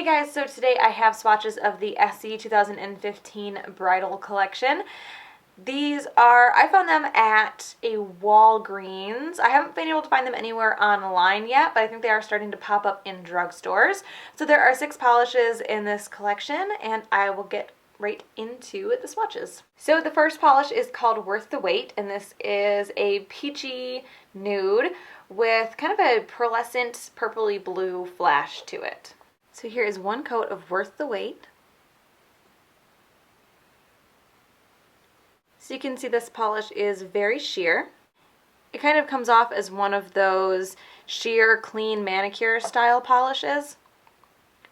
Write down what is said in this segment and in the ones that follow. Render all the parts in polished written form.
guys, so today I have swatches of the Essie 2015 Bridal Collection. These are, I found them at a Walgreens. I haven't been able to find them anywhere online yet, but I think they are starting to pop up in drugstores. So there are 6 polishes in this collection, and I will get right into the swatches. So the first polish is called Worth the Wait, and this is a peachy nude with kind of a pearlescent purpley blue flash to it. So here is one coat of Worth the Wait. So you can see this polish is very sheer. It kind of comes off as one of those sheer, clean manicure style polishes,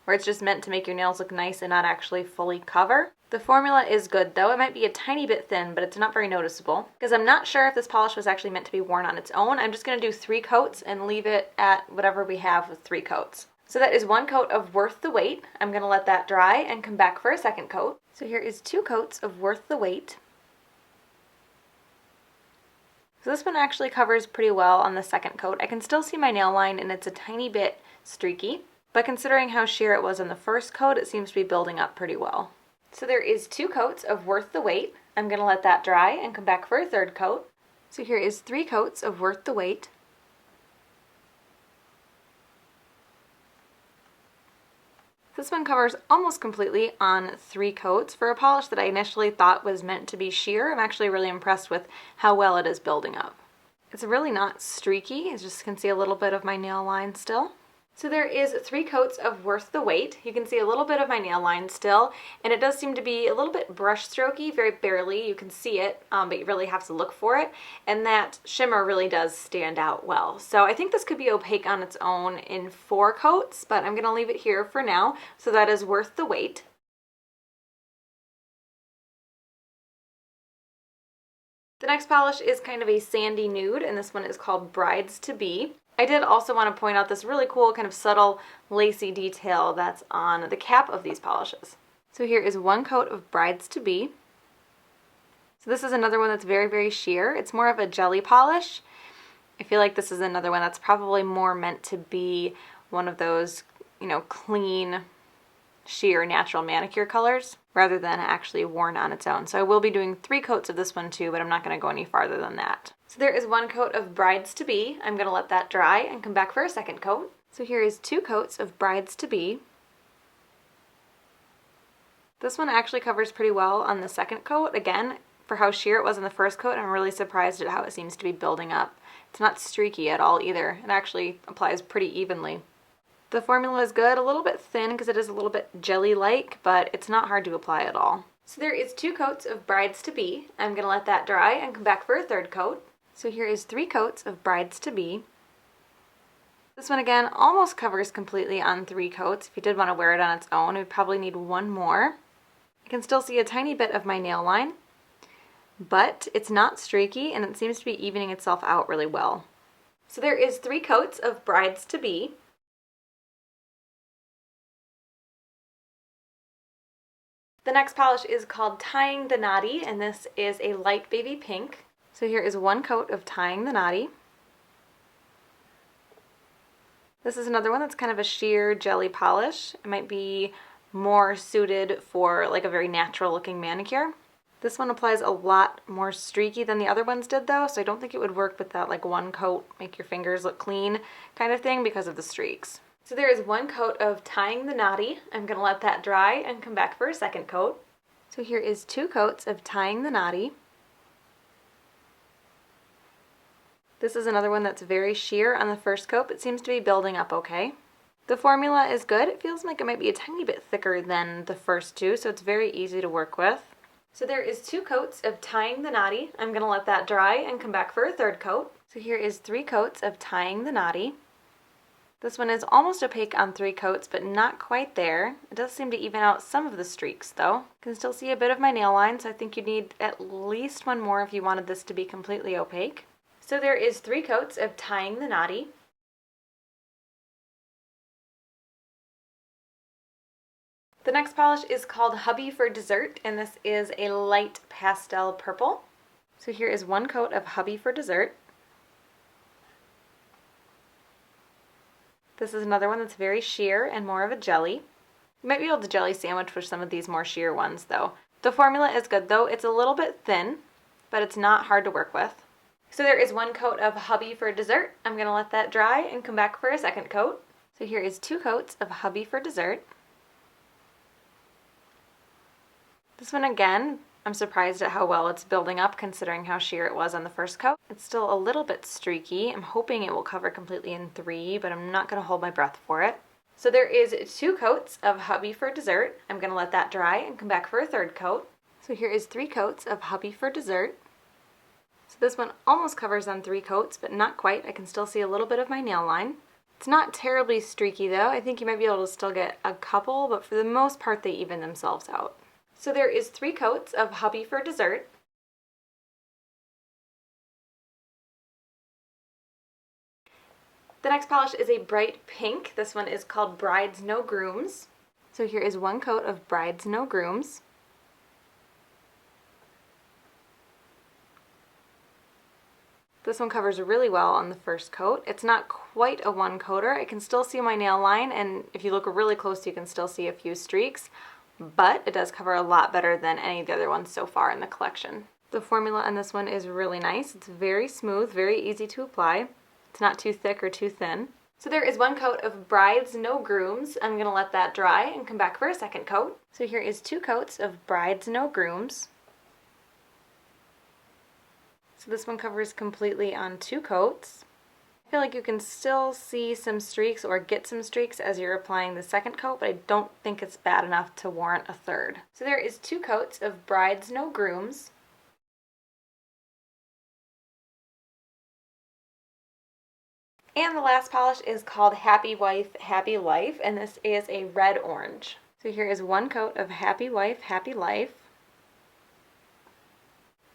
where it's just meant to make your nails look nice and not actually fully cover. The formula is good though. It might be a tiny bit thin, but it's not very noticeable. Because I'm not sure if this polish was actually meant to be worn on its own. I'm just going to do 3 coats and leave it at whatever we have with 3 coats. So that is 1 coat of Worth the Wait. I'm going to let that dry and come back for a second coat. So here is 2 coats of Worth the Wait. So this one actually covers pretty well on the second coat. I can still see my nail line and it's a tiny bit streaky, but considering how sheer it was in the first coat, it seems to be building up pretty well. So there is 2 coats of Worth the Wait. I'm going to let that dry and come back for a third coat. So here is 3 coats of Worth the Wait. This one covers almost completely on 3 coats. For a polish that I initially thought was meant to be sheer, I'm actually really impressed with how well it is building up. It's really not streaky, you just can see a little bit of my nail line still. So there is 3 coats of Worth the Wait. You can see a little bit of my nail line still, and it does seem to be a little bit brush strokey, very barely. You can see it, but you really have to look for it, and that shimmer really does stand out well. So I think this could be opaque on its own in 4 coats, but I'm going to leave it here for now. So that is Worth the Wait. The next polish is kind of a sandy nude, and this one is called Brides to Be. I did also want to point out this really cool kind of subtle lacy detail that's on the cap of these polishes. So here is 1 coat of Brides to Be. So this is another one that's very, very sheer. It's more of a jelly polish. I feel like this is another one that's probably more meant to be one of those, clean, sheer, natural manicure colors rather than actually worn on its own. So I will be doing 3 coats of this one too, but I'm not going to go any farther than that. So there is 1 coat of Brides to Be. I'm going to let that dry and come back for a second coat. So here is 2 coats of Brides to Be. This one actually covers pretty well on the second coat. Again, for how sheer it was in the first coat, I'm really surprised at how it seems to be building up. It's not streaky at all either. It actually applies pretty evenly. The formula is good, a little bit thin because it is a little bit jelly-like, but it's not hard to apply at all. So there is 2 coats of Brides to Be. I'm going to let that dry and come back for a third coat. So here is 3 coats of Brides to Be. This one again almost covers completely on 3 coats. If you did want to wear it on its own, it would probably need 1 more. I can still see a tiny bit of my nail line, but it's not streaky and it seems to be evening itself out really well. So there is 3 coats of Brides to Be. The next polish is called Tying the Knotie, and this is a light baby pink. So here is 1 coat of Tying the Knotie. This is another one that's kind of a sheer jelly polish. It might be more suited for like a very natural looking manicure. This one applies a lot more streaky than the other ones did though, so I don't think it would work with that like 1 coat, make your fingers look clean kind of thing because of the streaks. So there is 1 coat of Tying the Knotie. I'm going to let that dry and come back for a second coat. So here is 2 coats of Tying the Knotie. This is another one that's very sheer on the first coat, but seems to be building up okay. The formula is good. It feels like it might be a tiny bit thicker than the first 2, so it's very easy to work with. So there is 2 coats of Tying the Knotie. I'm going to let that dry and come back for a third coat. So here is 3 coats of Tying the Knotie. This one is almost opaque on 3 coats, but not quite there. It does seem to even out some of the streaks though. You can still see a bit of my nail line, so I think you need at least 1 more if you wanted this to be completely opaque. So there is 3 coats of Tying the Knotie. The next polish is called Hubby For Dessert, and this is a light pastel purple. So here is 1 coat of Hubby For Dessert. This is another one that's very sheer and more of a jelly. You might be able to jelly sandwich with some of these more sheer ones though. The formula is good though. It's a little bit thin, but it's not hard to work with. So there is one coat of Hubby For Dessert. I'm going to let that dry and come back for a second coat. So here is 2 coats of Hubby For Dessert. This one again, I'm surprised at how well it's building up considering how sheer it was on the first coat. It's still a little bit streaky. I'm hoping it will cover completely in 3, but I'm not going to hold my breath for it. So there is 2 coats of Hubby For Dessert. I'm going to let that dry and come back for a third coat. So here is 3 coats of Hubby For Dessert. So this one almost covers on 3 coats, but not quite. I can still see a little bit of my nail line. It's not terribly streaky though. I think you might be able to still get a couple, but for the most part they even themselves out. So there is 3 coats of Hubby For Dessert. The next polish is a bright pink. This one is called Bride's No Grooms. So here is 1 coat of Bride's No Grooms. This one covers really well on the first coat. It's not quite a 1-coater. I can still see my nail line, and if you look really close you can still see a few streaks, but it does cover a lot better than any of the other ones so far in the collection. The formula on this one is really nice. It's very smooth, very easy to apply. It's not too thick or too thin. So there is 1 coat of Bride's No Grooms. I'm going to let that dry and come back for a second coat. So here is 2 coats of Bride's No Grooms. So this one covers completely on 2 coats. I feel like you can still see some streaks or get some streaks as you're applying the second coat, but I don't think it's bad enough to warrant a third. So there is 2 coats of Bride's No Grooms. And the last polish is called Happy Wife, Happy Life, and this is a red orange. So here is 1 coat of Happy Wife, Happy Life.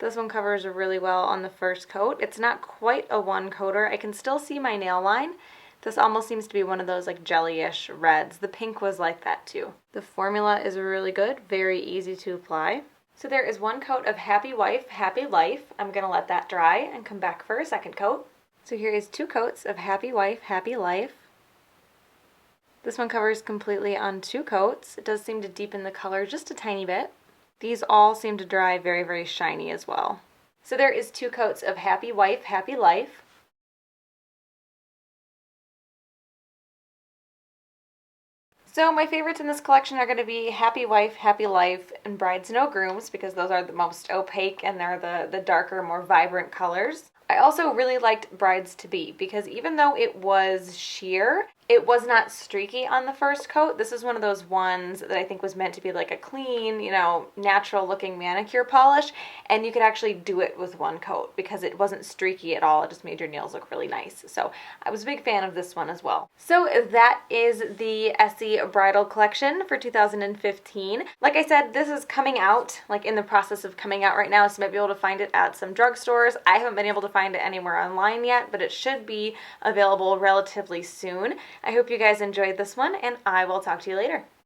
This one covers really well on the first coat. It's not quite a 1-coater. I can still see my nail line. This almost seems to be one of those like jelly-ish reds. The pink was like that too. The formula is really good, very easy to apply. So there is 1 coat of Happy Wife, Happy Life. I'm going to let that dry and come back for a second coat. So here is 2 coats of Happy Wife, Happy Life. This one covers completely on 2 coats. It does seem to deepen the color just a tiny bit. These all seem to dry very, very shiny as well. So there is 2 coats of Happy Wife, Happy Life. So my favorites in this collection are going to be Happy Wife, Happy Life, and Bride's No Grooms because those are the most opaque and they're the darker, more vibrant colors. I also really liked Bride's To Be because even though it was sheer, it was not streaky on the first coat. This is one of those ones that I think was meant to be like a clean, natural looking manicure polish, and you could actually do it with 1 coat because it wasn't streaky at all. It just made your nails look really nice. So I was a big fan of this one as well. So that is the Essie Bridal collection for 2015. Like I said, this is coming out, like in the process of coming out right now, so you might be able to find it at some drugstores. I haven't been able to find it anywhere online yet, but it should be available relatively soon. I hope you guys enjoyed this one, and I will talk to you later.